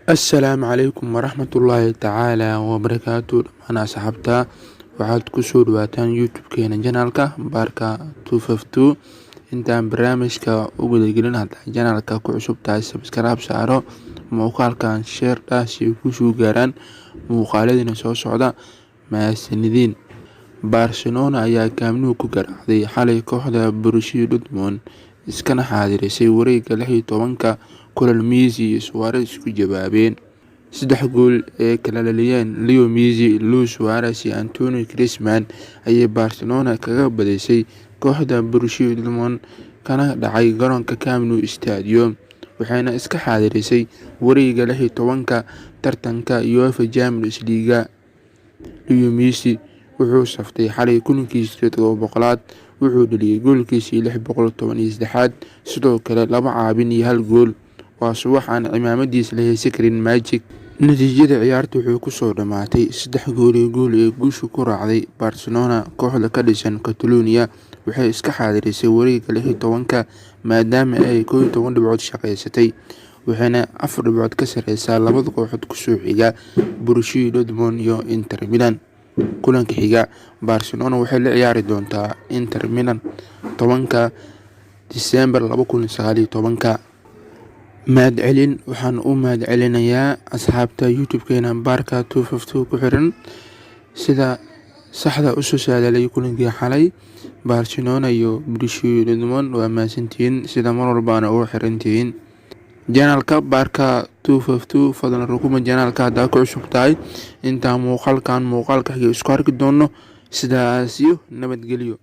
Assalaamu calaykum waraxmatullaahi tacaala wabarakaatu dhammaan asxaabta waxaad ku soo dhawaataan youtube-keena janaalka baarka 252 intaan barnaamijka u gudagelin haddaa janaalka ku cusub tahay subscribe saaro muuqaalkan share si ay ku soo gaaraan muuqaaladina soo socda mahadsanidin. Barcelona ayaa kaamnuhu ku garaacday xalay kooxda Borussia Dortmund iskana xaadirisay wareegga 16 kulan Messi iyo Suarez isku jawaabeen 3 gool ee kala dhaliyeen Leo Messi, Luis Suarez iyo Antonio Griezmann ayay Barcelona kaga badisay kooxda Borussia Dortmund kana dhacay garoonka Camp Nou Stadium waxayna iska xaadirisay wareegga 16 tartanka UEFA Champions League. Leo Messi wuxuu saftay xalay kulankiisii 700aad wuxuu dhaliyay goolkiisii 613aad sidoo kale 2 caabin iyo 1 gool waa subax aan cimaamadiisa la haysan karin Magic. Natiijada ciyaarta wuxuu ku soo dhamaatay 3 gool ee guusha ku raacday Barcelona. Kooxda ka dhisan Catalonia waxay iska xaadirisay wareegga 16 maadaama ay 11 dhibcood shaqaysatay waxayna 4 dhibcood ka sareysaa labada kooxood ku soo xiga Borussia Dortmund iyo Inter Milan. Kulanka xiga Barcelona waxay la ciyaari doontaa Inter Milan 10 Diseembar 2019. mahadcelin waxaan u mahadcelinayaa asxaabta youtube-keena baarka 252 ku xiran sida saxda u soo saadaalay kulankii xalay Barcelona iyo Borussia Dortmund. waa mahadsantihiin sida mar walbaana ugu xirantihiin janaalka baarka 252. fadlan rukuma janaalka haddaa ku cusub tahay intaa muuqaalka xiga isku arki doono sidaas iyo nabadgelyo.